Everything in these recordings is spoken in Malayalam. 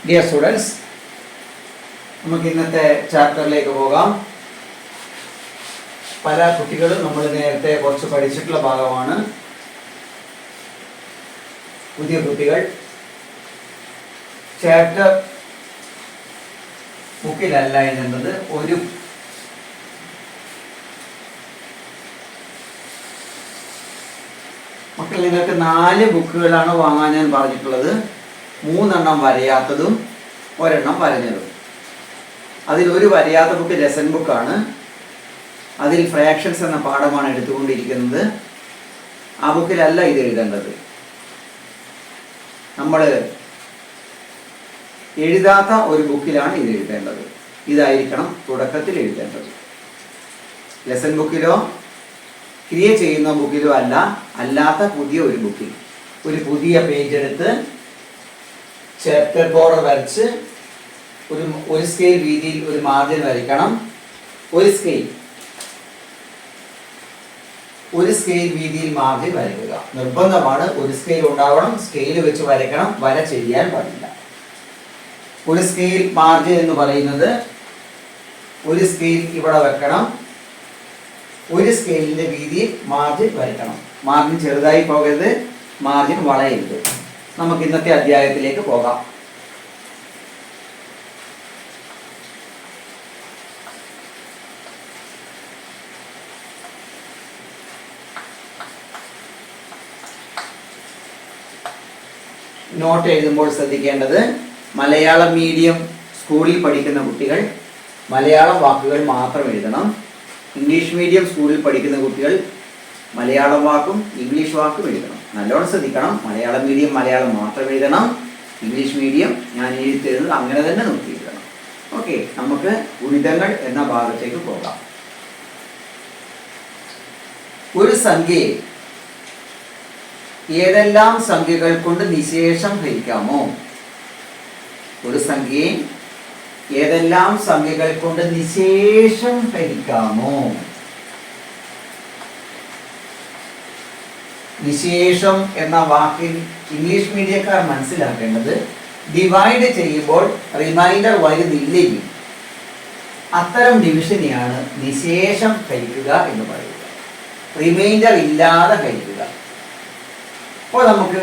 ഡിയർ സ്റ്റുഡൻസ്, നമുക്ക് ഇന്നത്തെ ചാപ്റ്ററിലേക്ക് പോകാം. പല കുട്ടികളും നമ്മൾ നേരത്തെ കുറച്ച് പഠിച്ചിട്ടുള്ള ഭാഗമാണ്. പുതിയ കുട്ടികൾ ചാപ്റ്റർ ബുക്കിലല്ല എന്നുള്ളത് ഒരു മക്കൾ, നിങ്ങൾക്ക് 4 ബുക്കുകളാണ് വാങ്ങാൻ ഞാൻ പറഞ്ഞിട്ടുള്ളത്. 3 വരയാത്തതും 1 വരഞ്ഞതും. അതിലൊരു വരയാത്ത ബുക്ക് ലെസൺ ബുക്കാണ്. അതിൽ ഫ്രാക്ഷൻസ് എന്ന പാഠമാണ് എടുത്തുകൊണ്ടിരിക്കുന്നത്. ആ ബുക്കിലല്ല ഇത് എഴുതേണ്ടത്. നമ്മൾ എഴുതാത്ത ഒരു ബുക്കിലാണ് ഇത് എഴുതേണ്ടത്. ഇതായിരിക്കണം തുടക്കത്തിൽ എഴുതേണ്ടത്. ലെസൺ ബുക്കിലോ ക്രിയേറ്റ് ചെയ്യുന്ന ബുക്കിലോ അല്ലാത്ത പുതിയ ഒരു ബുക്കിൽ ഒരു പുതിയ പേജ് എടുത്ത് ചാപ്റ്റർ ബോർഡർ വരച്ച് ഒരു സ്കെയിൽ വീതിയിൽ ഒരു മാർജിൻ വരയ്ക്കണം. ഒരു സ്കെയിൽ വീതിയിൽ മാർജിൻ വരയ്ക്കുക നിർബന്ധമാണ്. ഒരു സ്കെയിൽ ഉണ്ടാവണം. സ്കെയിൽ വെച്ച് വരയ്ക്കണം. വര ചെയ്യാൻ പാടില്ല. ഒരു സ്കെയിൽ മാർജിൻ എന്ന് പറയുന്നത് ഒരു സ്കെയിൽ ഇവിടെ വെക്കണം. ഒരു സ്കെയിലിന്റെ വീതിയിൽ മാർജിൻ വരയ്ക്കണം. മാർജിൻ ചെറുതായി പോകരുത്, മാർജിൻ വളയരുത്. നമുക്ക് ഇന്നത്തെ അധ്യായത്തിലേക്ക് പോകാം. നോട്ട് എഴുതുമ്പോൾ ശ്രദ്ധിക്കേണ്ടത്, മലയാളം മീഡിയം സ്കൂളിൽ പഠിക്കുന്ന കുട്ടികൾ മലയാളം വാക്കുകൾ മാത്രം എഴുതണം. ഇംഗ്ലീഷ് മീഡിയം സ്കൂളിൽ പഠിക്കുന്ന കുട്ടികൾ മലയാളം വാക്കും ഇംഗ്ലീഷ് വാക്കും എഴുതണം. നല്ലോണം ശ്രദ്ധിക്കണം. മലയാളം മീഡിയം മലയാളം മാത്രം എഴുതണം. ഇംഗ്ലീഷ് മീഡിയം ഞാൻ എഴുതുന്നത് അങ്ങനെ തന്നെ നോക്കി എഴുതണം. ഓക്കെ, നമുക്ക് ഗുണിതങ്ങൾ എന്ന ഭാഗത്തേക്ക് പോകാം. ഒരു സംഖ്യയെ ഏതെല്ലാം സംഖ്യകൾ കൊണ്ട് നിശേഷം ഹരിക്കാമോ? ഒരു സംഖ്യയെ ഏതെല്ലാം സംഖ്യകൾ കൊണ്ട് നിശേഷം ഹരിക്കാമോ? നിശേഷം എന്ന വാക്കിൽ ഇംഗ്ലീഷ് മീഡിയക്കാർ മനസ്സിലാക്കേണ്ടത്, ഡിവൈഡ് ചെയ്യുമ്പോൾ റിമൈൻഡർ വരുന്നില്ലെങ്കിൽ അത്തരം ഡിവിഷനെയാണ് നിശേഷം ഹരിക്കുക എന്ന് പറയുക. റിമൈൻഡർ ഇല്ലാതെ ഹരിക്കുക. അപ്പോൾ നമുക്ക്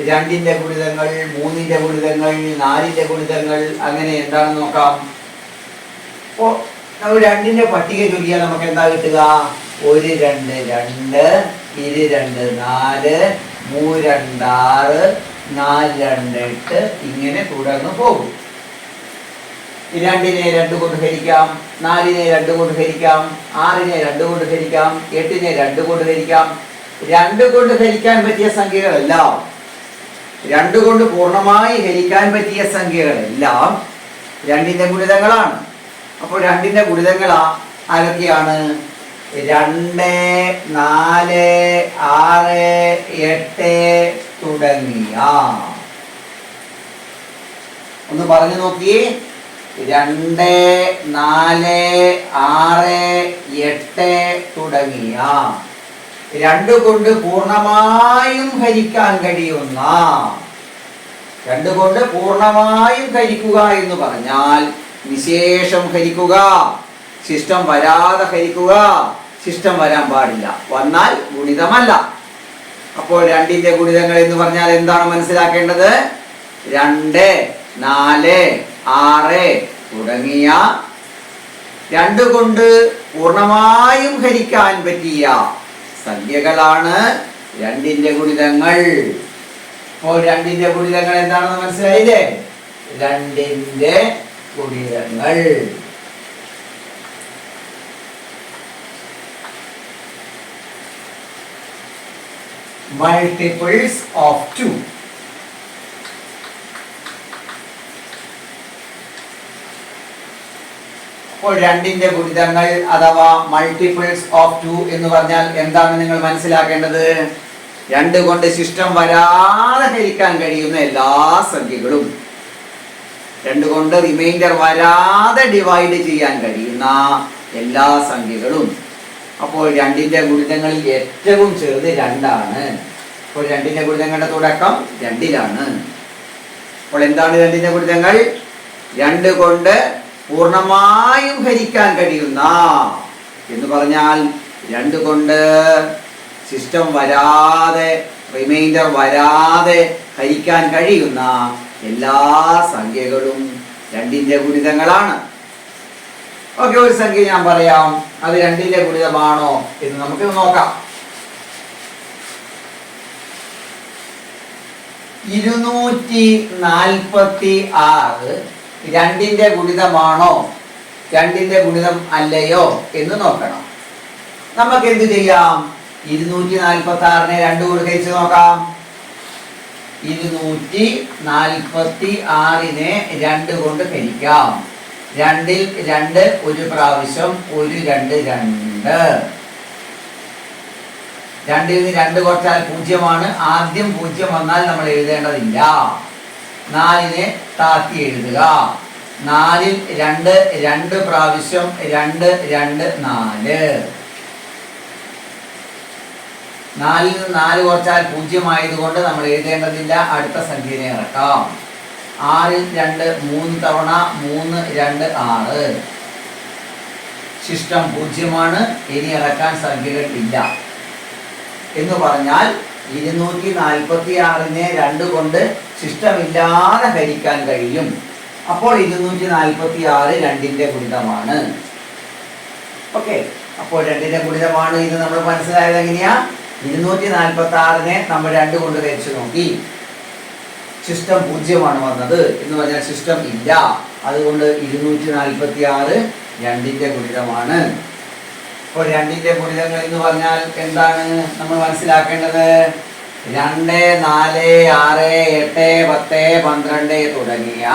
2ന്റെ ഗുണിതങ്ങൾ, 3ന്റെ ഗുണിതങ്ങൾ, 4ന്റെ ഗുണിതങ്ങൾ അങ്ങനെ എന്താണെന്ന് നോക്കാം. അപ്പോൾ നമ്മൾ 2ന്റെ പട്ടിക ചൊല്ലിയാൽ നമുക്ക് എന്താ കിട്ടുക? 1 2 2, 2 2 4, 3 2 6, 4 2 8 ഇങ്ങനെ തുടർന്ന് പോകും. 2നെ 2 കൊണ്ട് ഹരിക്കാം, 4നെ 2 കൊണ്ട് ഹരിക്കാം, 6നെ 2 കൊണ്ട് ഹരിക്കാം, 8നെ 2 കൊണ്ട് ഹരിക്കാം. 2 കൊണ്ട് ഹരിക്കാൻ പറ്റിയ സംഖ്യകളെല്ലാം, 2 കൊണ്ട് പൂർണ്ണമായി ഹരിക്കാൻ പറ്റിയ സംഖ്യകളെല്ലാം 2ന്റെ ഗുണിതങ്ങളാണ്. അപ്പോൾ 2ന്റെ ഗുണിതങ്ങൾ ആരൊക്കെയാണ്? 2 4 6 8 തുടങ്ങിയ. ഒന്ന് പറഞ്ഞു നോക്കിയേ. 2 4 6 8 തുടങ്ങിയ 2 കൊണ്ട് പൂർണ്ണമായും ഹരിക്കാൻ കഴിയുന്ന, 2 കൊണ്ട് പൂർണ്ണമായും ഹരിക്കുക എന്ന് പറഞ്ഞാൽ വിശേഷം ഹരിക്കുക, ശിഷ്ടം വരാതെ ഹരിക്കുക. ശിഷ്ടം വരാൻ പാടില്ല. വന്നാൽ ഗുണിതമല്ല. അപ്പോൾ 2ന്റെ ഗുണിതങ്ങൾ എന്ന് പറഞ്ഞാൽ എന്താണ് മനസ്സിലാക്കേണ്ടത്? 2 4 6 തുടങ്ങിയ 2 കൊണ്ട് പൂർണ്ണമായും ഹരിക്കാൻ പറ്റിയ സംഖ്യകളാണ് 2ന്റെ ഗുണിതങ്ങൾ. അപ്പോൾ 2ന്റെ ഗുണിതങ്ങൾ എന്താണെന്ന് മനസ്സിലായില്ലേ? 2ന്റെ ഗുണിതങ്ങൾ. Multiples of 2. അപ്പോൾ 2ന്റെ ഗുണിതങ്ങൾ അഥവാ മൾട്ടിപ്പിൾസ് ഓഫ് 2 എന്ന് പറഞ്ഞാൽ എന്താണ് നിങ്ങൾ മനസ്സിലാക്കേണ്ടത്? 2 കൊണ്ട് ശിഷ്ടം വരാതെ ഹരിക്കാൻ കഴിയുന്ന എല്ലാ സംഖ്യകളും, 2 കൊണ്ട് റിമൈൻഡർ വരാതെ ഡിവൈഡ് ചെയ്യാൻ കഴിയുന്ന എല്ലാ സംഖ്യകളും. അപ്പോൾ 2ന്റെ ഗുണിതങ്ങളിൽ ഏറ്റവും ചെറുത് 2 ആണ്. അപ്പോൾ 2ന്റെ ഗുണിതങ്ങളുടെ തുടക്കം 2ലാണ്. അപ്പോൾ എന്താണ് രണ്ടിന്റെ ഗുണിതങ്ങൾ? 2 കൊണ്ട് പൂർണ്ണമായും ഹരിക്കാൻ കഴിയുന്ന എന്ന് പറഞ്ഞാൽ 2 കൊണ്ട് സിസ്റ്റം വരാതെ, റിമൈൻഡർ വരാതെ ഹരിക്കാൻ കഴിയുന്ന എല്ലാ സംഖ്യകളും 2ന്റെ ഗുണിതങ്ങളാണ്. ഓക്കെ, ഒരു സംഖ്യ ഞാൻ പറയാം, അത് 2ന്റെ ഗുണിതമാണോ എന്ന് നമുക്ക് നോക്കാം. 246 2ന്റെ ഗുണിതമാണോ 2ന്റെ ഗുണിതം അല്ലയോ എന്ന് നോക്കണം. നമുക്ക് എന്ത് ചെയ്യാം? 246നെ 2 കൊണ്ട് ഹരിച്ച് നോക്കാം. 246നെ 2 കൊണ്ട് ഹരിക്കാം. 2ൽ 2 ഒരു പ്രാവശ്യം, 1 2 2. 2ൽ നിന്ന് 2 കുറച്ചാൽ 0 ആദ്യം 0 വന്നാൽ നമ്മൾ എഴുതേണ്ടതില്ല. 4നെ താത്തി എഴുതുക. 4ൽ 2 2 പ്രാവശ്യം, 2 2 4. 4ൽ നിന്ന് 4 കുറച്ചാൽ 0 ആയതുകൊണ്ട് നമ്മൾ എഴുതേണ്ടതില്ല, അടുത്ത സംഖ്യനെ ഇറക്കാം. 6ൽ 2 3 തവണ, 3 2 6. ശിഷ്ടം 0. ഇനി ഇറക്കാൻ സംഖ്യകൾ ഇല്ല എന്ന് പറഞ്ഞാൽ 246നെ 2 കൊണ്ട് ശിഷ്ടമില്ലാതെ ഹരിക്കാൻ കഴിയും. അപ്പോൾ 246 2ന്റെ ഗുണിതമാണ്. ഓക്കെ, അപ്പോൾ 2ന്റെ ഗുണിതമാണ് ഇത് നമ്മൾ മനസ്സിലായത് എങ്ങനെയാ? 246നെ നമ്മൾ 2 കൊണ്ട് ഹരിച്ചു നോക്കി, ശിഷ്ടം 0 വന്നത് എന്ന് പറഞ്ഞാൽ ശിഷ്ടം ഇല്ല. അതുകൊണ്ട് 246 2ന്റെ ഗുണിതമാണ്. അപ്പോൾ 2ന്റെ ഗുണിതങ്ങൾ എന്ന് പറഞ്ഞാൽ എന്താണ് നമ്മൾ മനസ്സിലാക്കേണ്ടത്? 2 4 6 8 10 12 തുടങ്ങിയ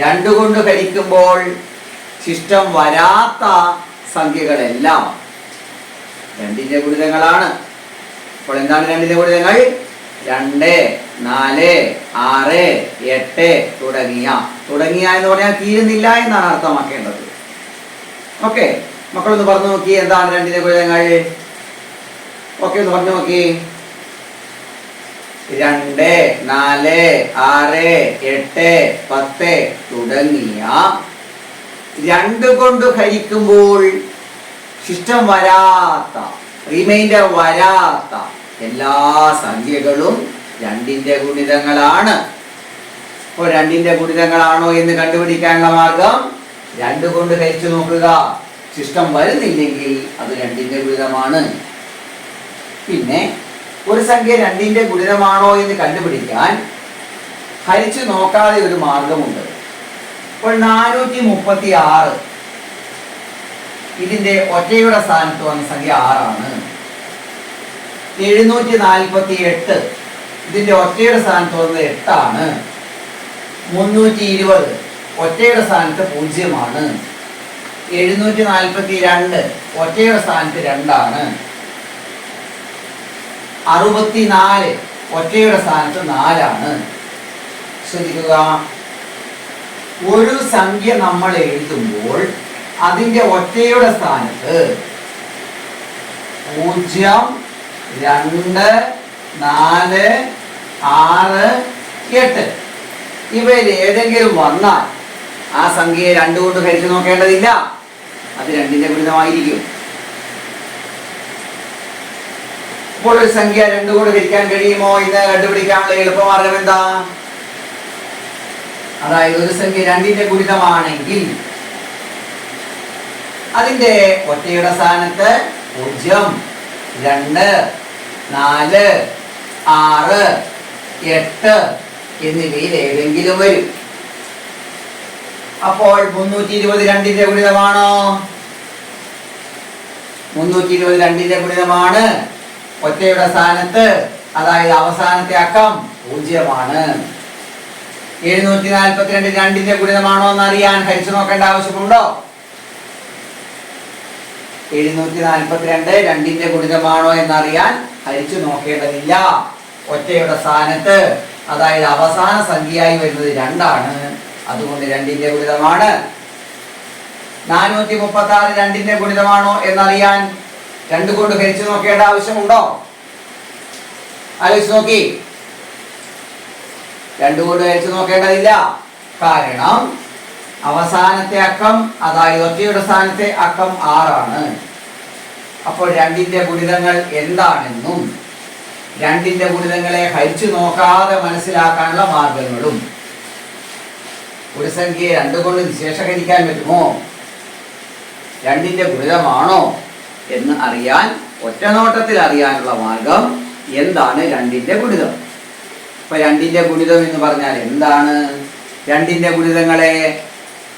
2 കൊണ്ട് ഹരിക്കുമ്പോൾ ശിഷ്ടം വരാത്ത സംഖ്യകളെല്ലാം 2ന്റെ ഗുണിതങ്ങളാണ്. അപ്പോൾ എന്താണ് 2ന്റെ ഗുണിതങ്ങൾ? 2 4 6 8 തുടങ്ങിയ എന്ന് പറഞ്ഞാൽ തീരുന്നില്ല എന്നാണ് അർത്ഥമാക്കേണ്ടത്. ഓക്കെ, മക്കളൊന്ന് പറഞ്ഞു നോക്കി, എന്താണ് 2ന്റെ ഗുണിതങ്ങൾ? ഓക്കെ, ഒന്ന് പറഞ്ഞു നോക്കി. 2 4 6 8 10 തുടങ്ങിയ 2 കൊണ്ട് ഹരിക്കുമ്പോൾ ശിഷ്ടം വരാത്ത, റിമൈൻഡർ വരാത്ത എല്ലാ സംഖ്യകളും 2ന്റെ ഗുണിതങ്ങളാണ്. അപ്പോൾ 2ന്റെ ഗുണിതങ്ങളാണോ എന്ന് കണ്ടുപിടിക്കാനുള്ള മാർഗം 2 കൊണ്ട് ഹരിച്ചു നോക്കുക. ശിഷ്ടം വരുന്നില്ലെങ്കിൽ അത് 2ന്റെ ഗുണിതമാണ്. പിന്നെ ഒരു സംഖ്യ 2ന്റെ ഗുണിതമാണോ എന്ന് കണ്ടുപിടിക്കാൻ ഹരിച്ചു നോക്കാതെ ഒരു മാർഗമുണ്ട്. ഇപ്പോൾ 436 ഇതിന്റെ ഒറ്റയുടെ സ്ഥാനത്ത് വന്ന സംഖ്യ 6 ആണ്. 748 ഇതിന്റെ ഒറ്റയുടെ സ്ഥാനത്ത് വന്നത് 8 ആണ്. 320 ഒറ്റയുടെ സ്ഥാനത്ത് 0 ആണ്. 742 ഒറ്റയുടെ സ്ഥാനത്ത് 2 ആണ്. 64 ഒറ്റയുടെ സ്ഥാനത്ത് 4 ആണ്. ശ്രദ്ധിക്കുക, ഒരു സംഖ്യ നമ്മൾ എഴുതുമ്പോൾ അതിന്റെ ഒറ്റയുടെ സ്ഥാനത്ത് 0 2 4 6 8 ഇവയിൽ ഏതെങ്കിലും വന്നാൽ ആ സംഖ്യയെ 2 കൊണ്ട് ഹരിച്ചു നോക്കേണ്ടതില്ല, അത് 2ന്റെ ഗുണിതമായിരിക്കും. ഇപ്പോൾ ഒരു സംഖ്യ 2 കൊണ്ട് ഹരിക്കാൻ കഴിയുമോ എന്ന് കണ്ടുപിടിക്കാനുള്ള എളുപ്പമാർഗം എന്താ? അതായത് ഒരു സംഖ്യ 2ന്റെ ഗുണിതമാണെങ്കിൽ അതിന്റെ ഒറ്റയുടെ സ്ഥാനത്ത് 0 2 4 6 8 എന്നിവയിൽ ഏതെങ്കിലും വരും. അപ്പോൾ 320 2ന്റെ ഗുണിതമാണോ? 320 2ന്റെ ഗുണിതമാണ്. ഒറ്റയുടെ സ്ഥാനത്ത്, അതായത് അവസാനത്തെ അക്കം 0 ആണ്. 742 2ന്റെ ഗുണിതമാണോ എന്ന് അറിയാൻ ഹരിച്ചു നോക്കേണ്ട ആവശ്യമുണ്ടോ? 742 2ന്റെ ഗുണിതമാണോ എന്നറിയാൻ ഹരിച്ചു നോക്കേണ്ടതില്ല. ഒറ്റയുടെ സ്ഥാനത്ത്, അതായത് അവസാന സംഖ്യയായി വരുന്നത് 2 ആണ്. അതുകൊണ്ട് 2ന്റെ ഗുണിതമാണ്. 436 2ന്റെ ഗുണിതമാണോ എന്നറിയാൻ 2 കൊണ്ട് ഹരിച്ചു നോക്കേണ്ട ആവശ്യമുണ്ടോ? ആലോചിച്ച് നോക്കി. 2 കൊണ്ട് ഹരിച്ചു നോക്കേണ്ടതില്ല. കാരണം അവസാനത്തെ അക്കം, അതായത് ഒറ്റയുടെ സ്ഥാനത്തെ അക്കം 6 ആണ്. അപ്പോൾ 2ന്റെ ഗുണിതങ്ങൾ എന്താണെന്നും 2ന്റെ ഗുണിതങ്ങളെ ഹരിച്ചു നോക്കാതെ മനസ്സിലാക്കാനുള്ള മാർഗങ്ങളും, ഒരു സംഖ്യയെ 2 കൊണ്ട് നിശേഷഹരിക്കാൻ പറ്റുമോ, 2ന്റെ ഗുണിതമാണോ എന്ന് അറിയാൻ, ഒറ്റനോട്ടത്തിൽ അറിയാനുള്ള മാർഗം എന്താണ് 2ന്റെ ഗുണിതം. അപ്പൊ 2ന്റെ ഗുണിതം എന്ന് പറഞ്ഞാൽ എന്താണ്? 2ന്റെ ഗുണിതങ്ങളെ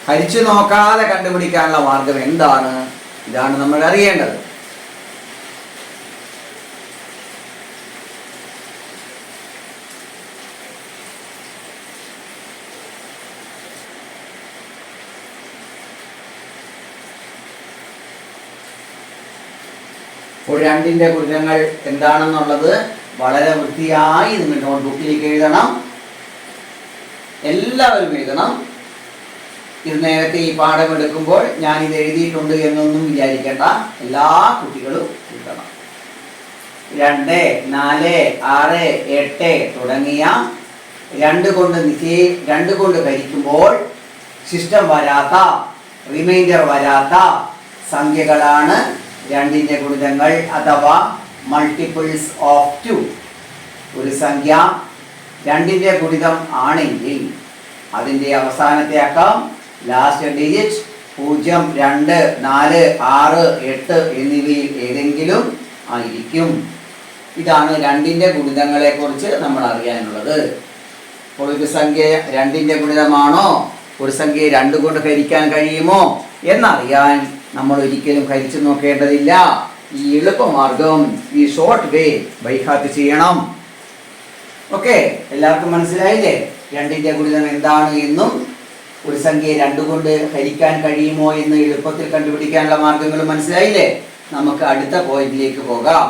ഹരിച്ചു നോക്കാതെ കണ്ടുപിടിക്കാനുള്ള മാർഗം എന്താണ്? ഇതാണ് നമ്മൾ അറിയേണ്ടത്. അപ്പോൾ 2ന്റെ ഗുണിതങ്ങൾ എന്താണെന്നുള്ളത് വളരെ വൃത്തിയായി നിങ്ങൾ നോട്ട്ബുക്കിലേക്ക് എഴുതണം. എല്ലാവരും എഴുതണം. ഇത് നേരത്തെ ഈ പാഠം എടുക്കുമ്പോൾ ഞാനിത് എഴുതിയിട്ടുണ്ട് എന്നൊന്നും വിചാരിക്കേണ്ട. എല്ലാ കുട്ടികളും എഴുതണം. 2, 4, 6, 8 തുടങ്ങിയ 2 കൊണ്ട് ഹരിക്കുമ്പോൾ ശിഷ്ടം വരാത്ത, റിമൈൻഡർ വരാത്ത സംഖ്യകളാണ് 2ന്റെ ഗുണിതങ്ങൾ അഥവാ മൾട്ടിപ്പിൾസ് ഓഫ് 2. ഒരു സംഖ്യ 2ന്റെ ഗുണിതം ആണെങ്കിൽ അതിൻ്റെ അവസാനത്തെ അക്കം, ലാസ്റ്റ് ഡിജിറ്റ് 0, 2, 4, 6, 8 എന്നിവയിൽ ഏതെങ്കിലും ആയിരിക്കും. ഇതാണ് 2ന്റെ ഗുണിതങ്ങളെ കുറിച്ച് നമ്മൾ അറിയാനുള്ളത്. അപ്പോൾ ഒരു സംഖ്യ 2ന്റെ ഗുണിതമാണോ, ഒരു സംഖ്യയെ 2 കൊണ്ട് ഹരിക്കാൻ കഴിയുമോ എന്നറിയാൻ നമ്മൾ ഒരിക്കലും ഹരിച്ചു നോക്കേണ്ടതില്ല. ഈ എളുപ്പമാർഗം, ഈ ഷോർട്ട് വേ ബൈ ഹാർട്ട് ചെയ്യണം. ഓക്കെ, എല്ലാവർക്കും മനസ്സിലായില്ലേ 2ന്റെ ഗുണിതം എന്താണ് എന്നും ഒരു സംഖ്യയെ 2 കൊണ്ട് ഹരിക്കാൻ കഴിയുമോ എന്ന് എളുപ്പത്തിൽ കണ്ടുപിടിക്കാനുള്ള മാർഗങ്ങളും മനസ്സിലായില്ലേ? നമുക്ക് അടുത്ത പോയിന്റിലേക്ക് പോകാം.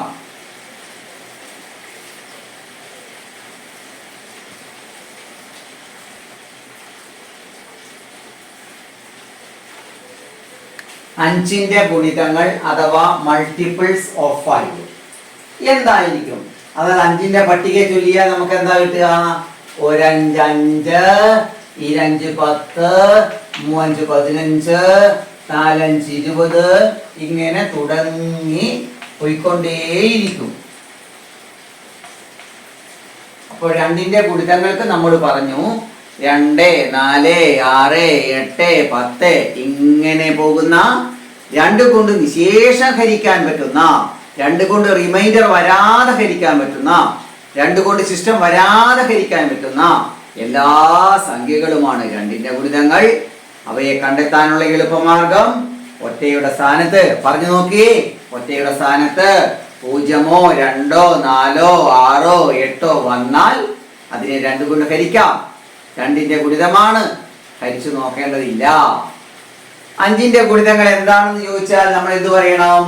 അഞ്ചിന്റെ ഗുണിതങ്ങൾ അഥവാ മൾട്ടിപ്പിൾസ് ഓഫ് 5 എന്തായിരിക്കും? അതായത് 5ന്റെ പട്ടിക ചൊല്ലിയാൽ നമുക്ക് എന്താ കിട്ടുക? 1 5 5, 2 5 10, 3 5 15, 4 5 20 ഇങ്ങനെ തുടങ്ങി പോയിക്കൊണ്ടേയിരിക്കും. അപ്പോൾ 2ന്റെ ഗുണിതങ്ങൾക്ക് നമ്മൾ പറഞ്ഞു 2, 4, 6, 8, 10 ഇങ്ങനെ പോകുന്ന, 2 കൊണ്ട് നിശേഷം ഹരിക്കാൻ പറ്റുന്ന, 2 കൊണ്ട് റിമൈൻഡർ വരാതെ ഹരിക്കാൻ പറ്റുന്ന, 2 കൊണ്ട് സിസ്റ്റം വരാതെ ഹരിക്കാൻ പറ്റുന്ന എല്ലാ സംഖ്യകളുമാണ് 2ന്റെ ഗുണിതങ്ങൾ. അവയെ കണ്ടെത്താനുള്ള എളുപ്പമാർഗം ഒറ്റയുടെ സ്ഥാനത്ത് പറഞ്ഞു നോക്കി. ഒറ്റയുടെ സ്ഥാനത്ത് 0, 2, 4, 6, 8 വന്നാൽ അതിനെ 2 കൊണ്ട് ഹരിക്കാം. 2ന്റെ ഗുണിതമാണ്, ഹരിച്ചു നോക്കേണ്ടതില്ല. 5ന്റെ ഗുണിതങ്ങൾ എന്താണെന്ന് ചോദിച്ചാൽ നമ്മൾ എന്ത് പറയണം?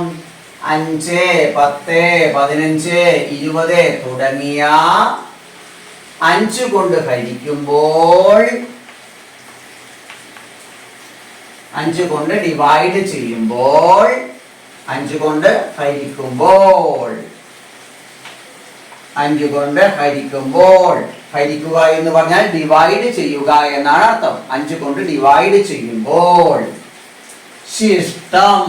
5, 10, 15, 20 തുടങ്ങിയ 5 കൊണ്ട് ഹരിക്കുമ്പോൾ, 5 കൊണ്ട് ഡിവൈഡ് ചെയ്യുമ്പോൾ, 5 കൊണ്ട് ഹരിക്കുമ്പോൾ, 5 കൊണ്ട് ഹരിക്കുമ്പോൾ, ഹരിക്കുക എന്ന് പറഞ്ഞാൽ ഡിവൈഡ് ചെയ്യുക എന്നാണ് അർത്ഥം. 5 കൊണ്ട് ഡിവൈഡ് ചെയ്യുമ്പോൾ ശിഷ്ടം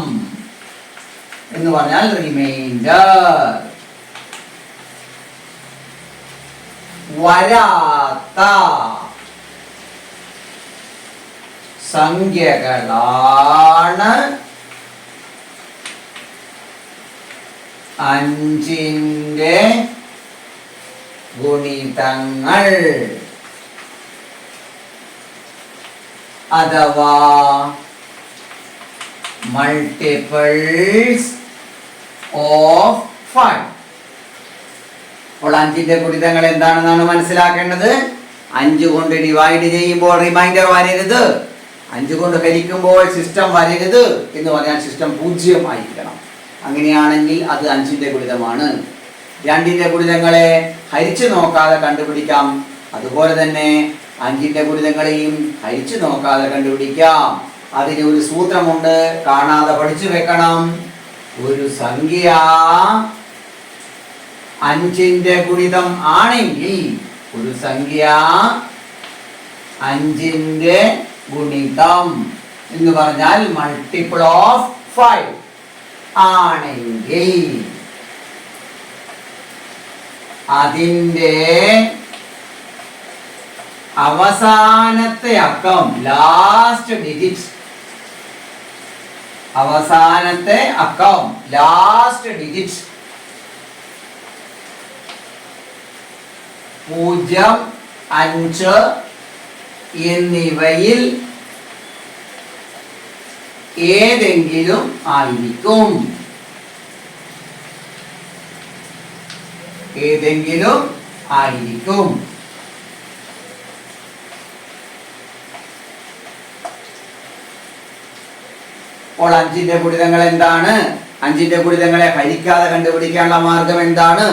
എന്ന് പറഞ്ഞാൽ റിമൈൻഡർ വരാത്ത സംഖ്യകളാണ് 5ന്റെ ഗുണിതങ്ങൾ അഥവാ മൾട്ടിപ്പിൾസ് ഓഫ് 5. അപ്പോൾ 5ന്റെ ഗുണിതങ്ങൾ എന്താണെന്നാണ് മനസ്സിലാക്കേണ്ടത്. 5 കൊണ്ട് ഡിവൈഡ് ചെയ്യുമ്പോൾ റിമൈൻഡർ വരരുത്, 5 കൊണ്ട് ഹരിക്കുമ്പോൾ സിസ്റ്റം വരരുത് എന്ന് പറഞ്ഞാൽ സിസ്റ്റം 0 ആയിരിക്കണം. അങ്ങനെയാണെങ്കിൽ അത് 5ന്റെ ഗുണിതമാണ്. 2ന്റെ ഗുണിതങ്ങളെ ഹരിച്ചു നോക്കാതെ കണ്ടുപിടിക്കാം. അതുപോലെ തന്നെ 5ന്റെ ഗുണിതങ്ങളെയും ഹരിച്ചു നോക്കാതെ കണ്ടുപിടിക്കാം. അതിന് ഒരു സൂത്രമുണ്ട്, കാണാതെ പഠിച്ചു വെക്കണം. ഒരു സംഖ്യ 5ന്റെ ഗുണിതം ആണെങ്കിൽ ഒരു സംഖ്യ 5ന്റെ ഗുണിതം എന്ന് പറഞ്ഞാൽ മൾട്ടിപ്പിൾ ഓഫ് 5 ആണെങ്കിൽ അതിൻ്റെ അവസാനത്തെ അക്കം ലാസ്റ്റ് ഡിജിറ്റ് അവസാനത്തെ അക്കം ലാസ്റ്റ് ഡിജിറ്റ് 0, 5 എന്നിവയിൽ ഏതെങ്കിലും ആയിരിക്കും. ഏതെങ്കിലും ആയിരിക്കും. അപ്പോൾ 5ന്റെ ഗുണിതങ്ങൾ എന്താണ്? 5ന്റെ ഗുണിതങ്ങളെ ഹരിക്കാതെ കണ്ടുപിടിക്കാനുള്ള മാർഗം എന്താണ്?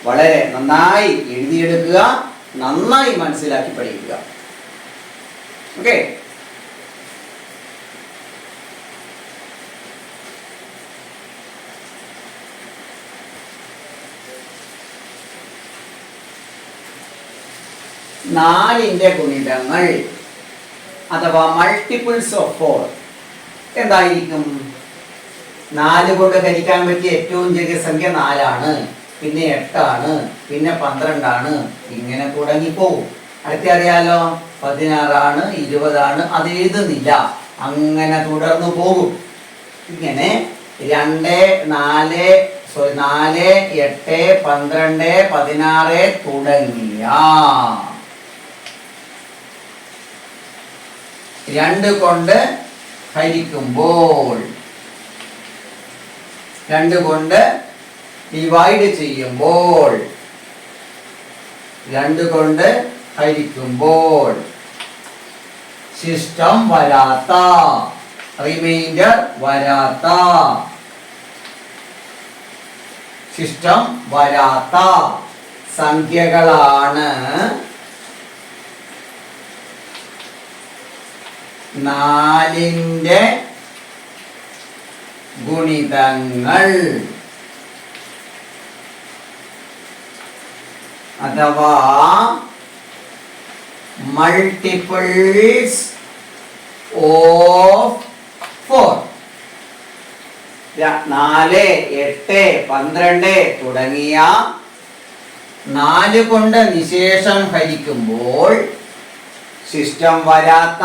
വളരെ നന്നായി എഴുതിയെടുക്കുക, നന്നായി മനസ്സിലാക്കി പഠിക്കുക. ഓക്കെ. നാലിന്റെ ഗുണിതങ്ങൾ അഥവാ മൾട്ടിപ്പിൾസ് ഓഫ് 4 എന്തായിരിക്കും? 4 കൊണ്ട് ഹരിക്കാൻ പറ്റിയ ഏറ്റവും ചെറിയ സംഖ്യ 4 ആണ്, പിന്നെ 8 ആണ്, പിന്നെ 12 ആണ്, ഇങ്ങനെ തുടങ്ങി പോകും. അടുത്ത അറിയാലോ, 16 ആണ്, 20 ആണ്, അത് എഴുതുന്നില്ല, അങ്ങനെ തുടർന്നു പോകും. ഇങ്ങനെ 2, 4, 8, 12, 16 തുടങ്ങിയ 2 കൊണ്ട് ഹരിക്കുമ്പോൾ, 2 കൊണ്ട് ഡിവൈഡ് ചെയ്യുമ്പോൾ, 2 കൊണ്ട് ഹരിക്കുമ്പോൾ ശിഷ്ടം വരാത്ത, റിമൈൻഡർ വരാത്ത, ശിഷ്ടം വരാത്ത സംഖ്യകളാണ് 4ന്റെ ഗുണിതങ്ങൾ അഥവാ മൾട്ടിപ്പിൾസ് ഓഫ് 4. 4, 8, 12 തുടങ്ങിയ 4 കൊണ്ട് നിശേഷം ഹരിക്കുമ്പോൾ ശിഷ്ടം വരാത്ത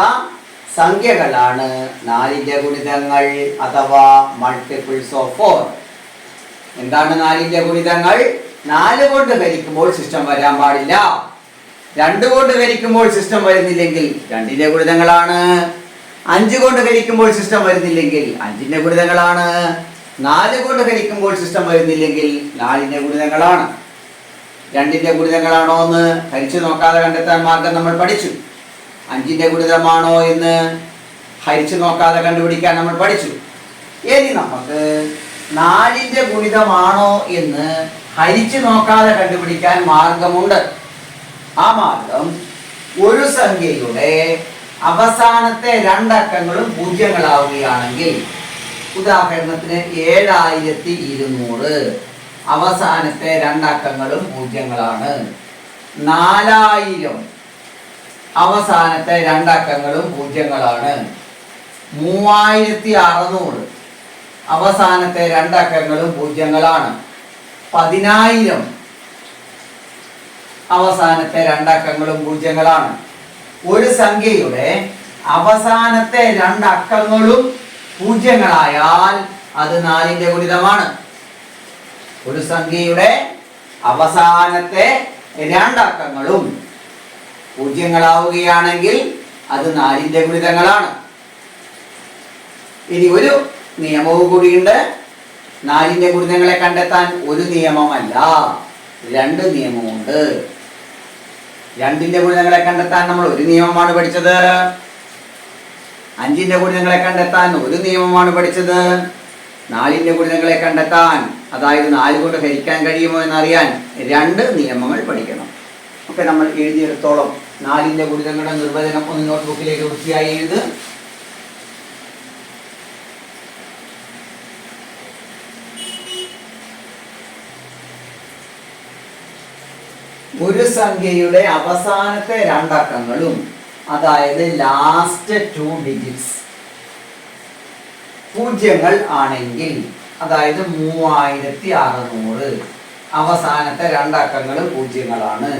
സംഖ്യകളാണ് 4ന്റെ ഗുണിതങ്ങൾ അഥവാ മൾട്ടിപ്പിൾസ് ഓഫ് 4. എന്താണ് 4ന്റെ ഗുണിതങ്ങൾ? 4 കൊണ്ട് ഹരിക്കുമ്പോൾ സിസ്റ്റം വരാൻ പാടില്ല. 2 കൊണ്ട് ഹരിക്കുമ്പോൾ സിസ്റ്റം വരുന്നില്ലെങ്കിൽ 2ന്റെ ഗുണിതങ്ങളാണ്. 5 കൊണ്ട് ഹരിക്കുമ്പോൾ സിസ്റ്റം വരുന്നില്ലെങ്കിൽ 5ന്റെ ഗുണിതങ്ങളാണ്. 4 കൊണ്ട് ഹരിക്കുമ്പോൾ സിസ്റ്റം വരുന്നില്ലെങ്കിൽ 4ന്റെ ഗുണിതങ്ങളാണ്. 2ന്റെ ഗുണിതങ്ങളാണോ എന്ന് ഹരിച്ചു നോക്കാതെ കണ്ടെത്താൻ മാർഗം നമ്മൾ പഠിച്ചു. 5ന്റെ ഗുണിതമാണോ എന്ന് ഹരിച്ചു നോക്കാതെ കണ്ടുപിടിക്കാൻ നമ്മൾ പഠിച്ചു. ഇനി നമുക്ക് 4ന്റെ ഗുണിതമാണോ എന്ന് ഹരിച്ചു നോക്കാതെ കണ്ടുപിടിക്കാൻ മാർഗമുണ്ട്. ആ മാർഗം ഒരു സംഖ്യയുടെ അവസാനത്തെ 2 അക്കങ്ങളും പൂജ്യങ്ങളാവുകയാണെങ്കിൽ, ഉദാഹരണത്തിന് 7200 അവസാനത്തെ 2 അക്കങ്ങളും പൂജ്യങ്ങളാണ്. 4000 അവസാനത്തെ 2 അക്കങ്ങളും പൂജ്യങ്ങളാണ്. 3600 അവസാനത്തെ 2 അക്കങ്ങളും പൂജ്യങ്ങളാണ്. 10000 അവസാനത്തെ 2 അക്കങ്ങളും പൂജ്യങ്ങളാണ്. ഒരു സംഖ്യയുടെ അവസാനത്തെ 2 അക്കങ്ങളും പൂജ്യങ്ങളായാൽ അത് 4ന്റെ ഗുണിതമാണ്. ഒരു സംഖ്യയുടെ അവസാനത്തെ 2 അക്കങ്ങളും പൂജ്യങ്ങളാവുകയാണെങ്കിൽ അത് 4ന്റെ ഗുണിതങ്ങളാണ്. ഇനി ഒരു നിയമവും കൂടിയുണ്ട്. 4ന്റെ ഗുണിതങ്ങളെ കണ്ടെത്താൻ ഒരു നിയമമല്ല, 2 നിയമമുണ്ട്. 2ന്റെ ഗുണിതങ്ങളെ കണ്ടെത്താൻ നമ്മൾ ഒരു നിയമമാണ് പഠിച്ചത്. 5ന്റെ ഗുണിതങ്ങളെ കണ്ടെത്താൻ ഒരു നിയമമാണ് പഠിച്ചത്. 4ന്റെ ഗുണിതങ്ങളെ കണ്ടെത്താൻ, അതായത് 4 കൊണ്ട് ഹരിക്കാൻ കഴിയുമോ എന്നറിയാൻ 2 നിയമങ്ങൾ പഠിക്കണം. ഒക്കെ നമ്മൾ എഴുതിയെടുത്തോളം 4ന്റെ ഗുണിതങ്ങളുടെ നിർവചനം ഒന്ന് നോട്ട് ബുക്കിലേക്ക് വൃത്തിയായി എഴുത്. 4 ഒരു സംഖ്യയുടെ അവസാനത്തെ രണ്ടക്കങ്ങളും, അതായത് ലാസ്റ്റ് 2 ഡിജിറ്റ്സ് പൂജ്യങ്ങൾ ആണെങ്കിൽ, അതായത് 3600 അവസാനത്തെ രണ്ടക്കങ്ങളും പൂജ്യങ്ങളാണ്.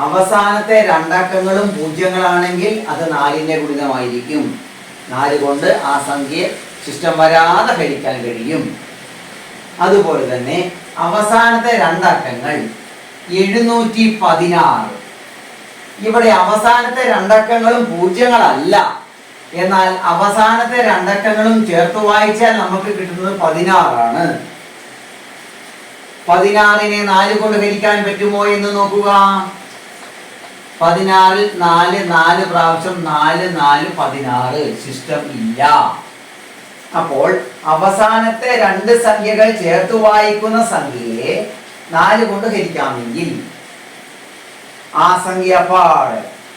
അവസാനത്തെ രണ്ടക്കങ്ങളും പൂജ്യങ്ങളാണെങ്കിൽ അത് 4ന്റെ ഗുണിതമായിരിക്കും. 4 കൊണ്ട് ആ സംഖ്യയെ ശിഷ്ടം വരാതെ ഹരിക്കാൻ കഴിയും. അതുപോലെ തന്നെ അവസാനത്തെ രണ്ടക്കങ്ങൾ 716. ഇവിടെ അവസാനത്തെ രണ്ടക്കങ്ങളും പൂജ്യങ്ങളല്ല, എന്നാൽ അവസാനത്തെ രണ്ടക്കങ്ങളും ചേർത്ത് വായിച്ചാൽ നമുക്ക് കിട്ടുന്നത് 16 ആണ്. 16നെ 4 കൊണ്ട് ഹരിക്കാൻ പറ്റുമോ എന്ന് നോക്കുക. 16ൽ 4 പ്രാവശ്യം 4 16 ശിഷ്ടം ഇല്ല. അപ്പോൾ അവസാനത്തെ രണ്ട് സംഖ്യകൾ ചേർത്ത് വായിക്കുന്ന സംഖ്യയെ 4 കൊണ്ട് ഹരിക്കാമെങ്കിൽ ആ സംഖ്യ അപ്പോൾ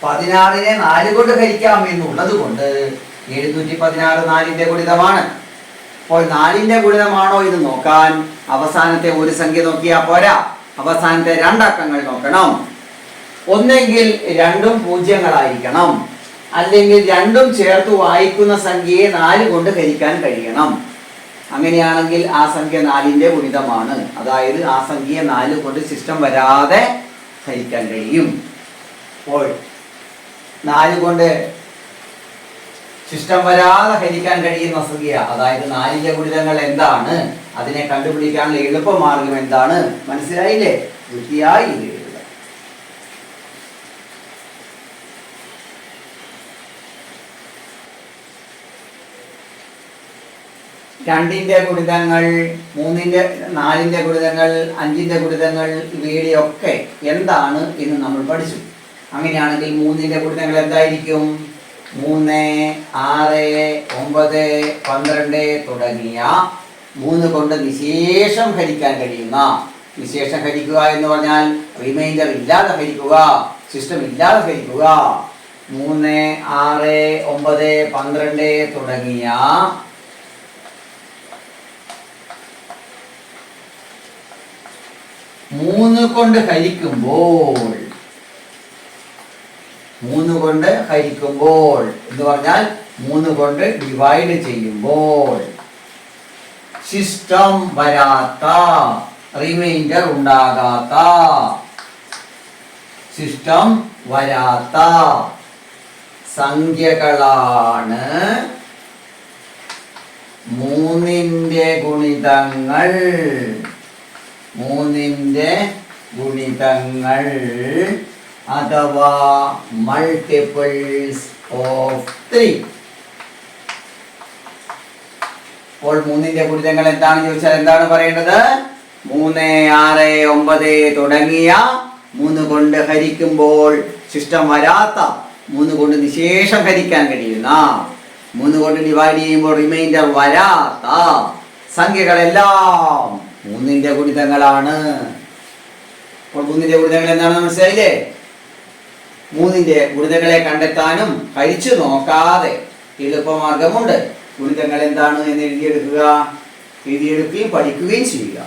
16നെ 4 കൊണ്ട് ഹരിക്കാം എന്നുള്ളത് കൊണ്ട് 716 4ന്റെ ഗുണിതമാണ്. അപ്പോൾ 4ന്റെ ഗുണിതമാണോ ഇത് നോക്കാൻ അവസാനത്തെ ഒരു സംഖ്യ നോക്കിയാൽ പോരാ, അവസാനത്തെ രണ്ടക്കങ്ങൾ നോക്കണം. ഒന്നെങ്കിൽ രണ്ടും പൂജ്യങ്ങളായിരിക്കണം, അല്ലെങ്കിൽ രണ്ടും ചേർത്ത് വായിക്കുന്ന സംഖ്യയെ 4 കൊണ്ട് ഹരിക്കാൻ കഴിയണം. അങ്ങനെയാണെങ്കിൽ ആ സംഖ്യ 4ന്റെ ഗുണിതമാണ്. അതായത് ആ സംഖ്യയെ 4 കൊണ്ട് ശിഷ്ടം വരാതെ ഹരിക്കാൻ കഴിയും. അപ്പോൾ 4 കൊണ്ട് ശിഷ്ടം വരാതെ ഹരിക്കാൻ കഴിയുന്ന സംഖ്യ, അതായത് 4ന്റെ ഗുണിതങ്ങൾ എന്താണ്, അതിനെ കണ്ടുപിടിക്കാനുള്ള എളുപ്പമാർഗം എന്താണ്, മനസ്സിലായില്ലേ? വൃത്തിയായി എഴുതുക. 2ന്റെ ഗുണിതങ്ങൾ, 3ന്റെ 4ന്റെ ഗുണിതങ്ങൾ, 5ന്റെ ഗുണിതങ്ങൾ, ഇവയുടെയൊക്കെ എന്താണ് എന്ന് നമ്മൾ പഠിച്ചു. അങ്ങനെയാണെങ്കിൽ 3ന്റെ ഗുണിതങ്ങൾ എന്തായിരിക്കും? 3, 6, 9, 12 തുടങ്ങിയ 3 കൊണ്ട് നിശേഷം ഹരിക്കാൻ കഴിയുന്ന, നിശേഷം ഹരിക്കുക എന്ന് പറഞ്ഞാൽ റിമൈൻഡർ ഇല്ലാതെ ഹരിക്കുക, ശിഷ്ടം ഇല്ലാതെ ഹരിക്കുക. 3, 6, 9, 12 തുടങ്ങിയ 3 കൊണ്ട് ഹരിക്കുമ്പോൾ, 3 കൊണ്ട് ഹരിക്കുമ്പോൾ എന്ന് പറഞ്ഞാൽ 3 കൊണ്ട് ഡിവൈഡ് ചെയ്യുമ്പോൾ ശിഷ്ടം വരാത്ത, റിമൈൻഡർ ഉണ്ടാകാത്ത, ശിഷ്ടം വരാത്ത സംഖ്യകളാണ് 3ന്റെ ഗുണിതങ്ങൾ. 3ന്റെ ഗുണിതങ്ങൾ അഥവാ മൾട്ടിപ്പിൾസ് ഓഫ് 3. അപ്പോൾ 3ന്റെ ഗുണിതങ്ങൾ എന്താണെന്ന് ചോദിച്ചാൽ എന്താണ് പറയേണ്ടത്? 3, 6, 9 തുടങ്ങിയ 3 കൊണ്ട് ഹരിക്കുമ്പോൾ ശിഷ്ടം വരാത്ത, 3 കൊണ്ട് നിശേഷം ഹരിക്കാൻ കഴിയുന്ന, 3 കൊണ്ട് ഡിവൈഡ് ചെയ്യുമ്പോൾ റിമൈൻഡർ വരാത്ത സംഖ്യകളെല്ലാം 3ന്റെ ഗുണിതങ്ങളാണ്. അപ്പോൾ 3ന്റെ ഗുണിതങ്ങൾ എന്താണെന്ന് മനസ്സിലായില്ലേ? 3ന്റെ ഗുണിതങ്ങളെ കണ്ടെത്താനും ഹരിച്ചു നോക്കാതെ എളുപ്പമാർഗമുണ്ട്. ഗുണിതങ്ങൾ എന്താണ് എന്ന് എഴുതിയെടുക്കുകയും പഠിക്കുകയും ചെയ്യുക.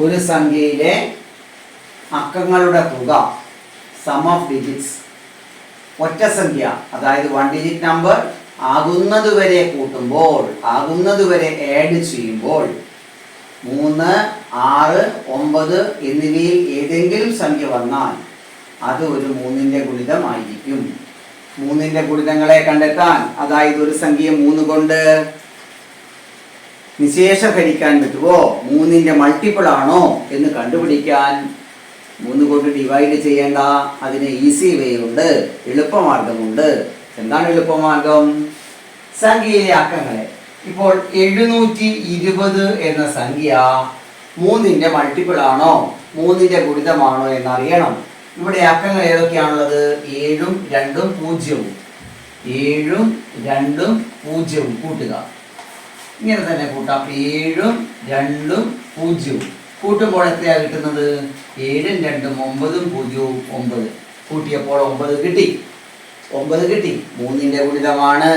ഒരു സംഖ്യയിലെ അക്കങ്ങളുടെ തുക, സം ഓഫ് ഡിജിറ്റ്സ്, ഒറ്റ സംഖ്യ അതായത് 1 ഡിജിറ്റ് നമ്പർ ആകുന്നതുവരെ കൂട്ടുമ്പോൾ, ആകുന്നതുവരെ ആഡ് ചെയ്യുമ്പോൾ 3, 6, 9 എന്നിവയിൽ ഏതെങ്കിലും സംഖ്യ വന്നാൽ അത് ഒരു 3ന്റെ ഗുണിതമായിരിക്കും. 3ന്റെ ഗുണിതങ്ങളെ കണ്ടെത്താൻ, അതായത് ഒരു സംഖ്യയെ 3 കൊണ്ട് നിശേഷം ഹരിക്കാൻ പറ്റുമോ, 3ന്റെ മൾട്ടിപ്പിൾ ആണോ എന്ന് കണ്ടുപിടിക്കാൻ 3 കൊണ്ട് ഡിവൈഡ് ചെയ്യേണ്ട, അതിന് ഈസി വേ ഉണ്ട്, എളുപ്പമാർഗമുണ്ട്. എന്താണ് എളുപ്പമാർഗം? സംഖ്യയിലെ അക്കങ്ങളെ, ഇപ്പോൾ 720 എന്ന സംഖ്യ 3ന്റെ മൾട്ടിപ്പിൾ ആണോ 3ന്റെ ഗുണിതമാണോ എന്നറിയണം. ഇവിടെ അക്കങ്ങൾ ഏതൊക്കെയാണുള്ളത്? 7ഉം 2ഉം 0ഉം. 7ഉം 2ഉം 0ഉം കൂട്ടുക. ഇങ്ങനെ തന്നെ കൂട്ടാം. 7ഉം 2ഉം 0ഉം കൂട്ടുമ്പോൾ എത്രയാണ് കിട്ടുന്നത്? 7ഉം 2ഉം 9ഉം 0ഉം 9. കൂട്ടിയപ്പോൾ 9 കിട്ടി. 9 കിട്ടി. 3ന്റെ ഗുണിതമാണ്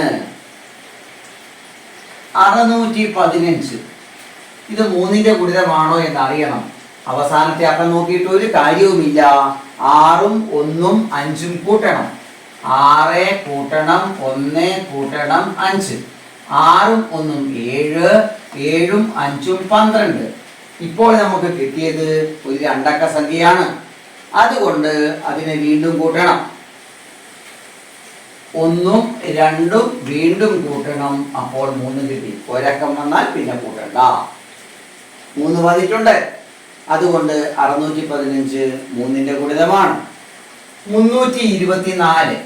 615. ഇത് 3ന്റെ ഗുണിതമാണോ എന്ന് അറിയണം. അവസാനത്തെ അക്കം നോക്കിയിട്ട് ഒരു കാര്യവുമില്ല. 6ഉം 1ഉം 5ഉം കൂട്ടണം. 6 കൂട്ടണം 1 കൂട്ടണം 5. 6ഉം 1ഉം 7, 7ഉം 5ഉം 12. ഇപ്പോൾ നമുക്ക് കിട്ടിയത് ഒരു രണ്ടക്ക സംഖ്യയാണ്. അതുകൊണ്ട് അതിനെ വീണ്ടും കൂട്ടണം. 1ഉം 2ഉം വീണ്ടും കൂട്ടണം. അപ്പോൾ 3 കിട്ടി. ഒരക്കം വന്നാൽ പിന്നെ കൂട്ടണ്ട. 3 വന്നിട്ടുണ്ട്. അതുകൊണ്ട് 615 3ന്റെ ഗുണിതമാണ്. 324.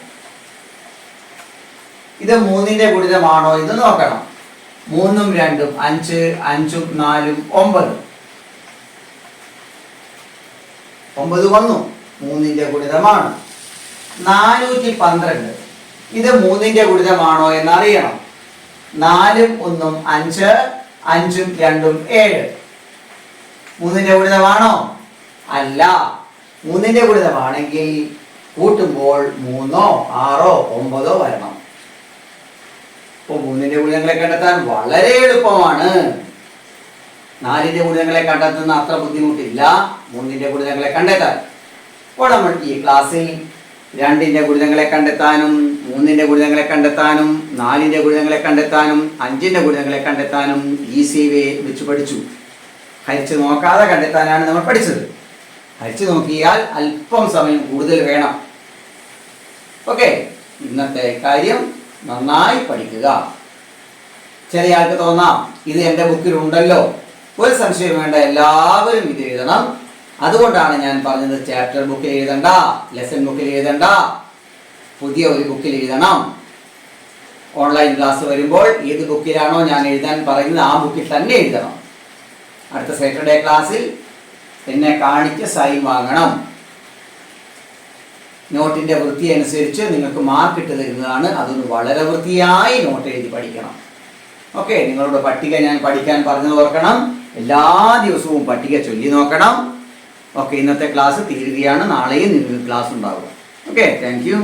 ഇത് 3ന്റെ ഗുണിതമാണോ എന്ന് നോക്കണം. 3ഉം 2ഉം 5, 5ഉം 4ഉം 9. 9 വന്നു. 3ന്റെ ഗുണിതമാണ്. 412. ഇത് 3ന്റെ ഗുണിതമാണോ എന്ന് അറിയണം. 4ഉം 1ഉം 5, 5ഉം 2ഉം 7. 3ന്റെ ഗുണിതമാണോ? അല്ല. 3ന്റെ ഗുണിതമാണെങ്കിൽ കൂട്ടുമ്പോൾ 3ഓ 6ഓ 9ഓ വരണം. അപ്പോൾ 3ന്റെ ഗുണിതങ്ങളെ കണ്ടെത്താൻ വളരെ എളുപ്പമാണ്. 4ന്റെ ഗുണിതങ്ങളെ കണ്ടെത്തുന്ന അത്ര ബുദ്ധിമുട്ടില്ല 3ന്റെ ഗുണിതങ്ങളെ കണ്ടെത്താൻ. അപ്പോൾ നമ്മൾ ഈ ക്ലാസ്സിൽ 2ന്റെ ഗുണിതങ്ങളെ കണ്ടെത്താനും 3ന്റെ ഗുണിതങ്ങളെ കണ്ടെത്താനും 4ന്റെ ഗുണിതങ്ങളെ കണ്ടെത്താനും 5ന്റെ ഗുണിതങ്ങളെ കണ്ടെത്താനും ഈസി വേ വെച്ച് പഠിച്ചു. ഹരിച്ച് നോക്കാതെ കണ്ടെത്താനാണ് നമ്മൾ പഠിച്ചത്. ഹരിച്ച് നോക്കിയാൽ അല്പം സമയം കൂടുതൽ വേണം. ഓക്കെ, ഇന്നത്തെ കാര്യം നന്നായി പഠിക്കുക. ചില ആൾക്ക് തോന്നാം ഇത് എൻ്റെ ബുക്കിലുണ്ടല്ലോ. ഒരു സംശയം വേണ്ട, എല്ലാവരും ഇത് എഴുതണം. അതുകൊണ്ടാണ് ഞാൻ പറഞ്ഞത് ചാപ്റ്റർ ബുക്കിൽ എഴുതണ്ട, ലെസൺ ബുക്കിൽ എഴുതണ്ട, പുതിയ ഒരു ബുക്കിൽ എഴുതണം. ഓൺലൈൻ ക്ലാസ് വരുമ്പോൾ ഏത് ബുക്കിലാണോ ഞാൻ എഴുതാൻ പറയുന്നത് ആ ബുക്കിൽ തന്നെ എഴുതണം. അടുത്ത സാറ്റർഡേ ക്ലാസ്സിൽ എന്നെ കാണിച്ച് സൈൻ വാങ്ങണം. നോട്ടിൻ്റെ വൃത്തി അനുസരിച്ച് നിങ്ങൾക്ക് മാർക്ക് ഇട്ട് തരുന്നതാണ്. അതൊന്ന് വളരെ വൃത്തിയായി നോട്ട് എഴുതി പഠിക്കണം. ഓക്കെ, നിങ്ങളുടെ പട്ടിക ഞാൻ പഠിക്കാൻ പറഞ്ഞു ഓർക്കണം. എല്ലാ ദിവസവും പട്ടിക ചൊല്ലി നോക്കണം. ഓക്കെ, ഇന്നത്തെ ക്ലാസ് തീരുകയാണ്. നാളെയും നിങ്ങൾക്ക് ക്ലാസ് ഉണ്ടാകും. Okay, thank you.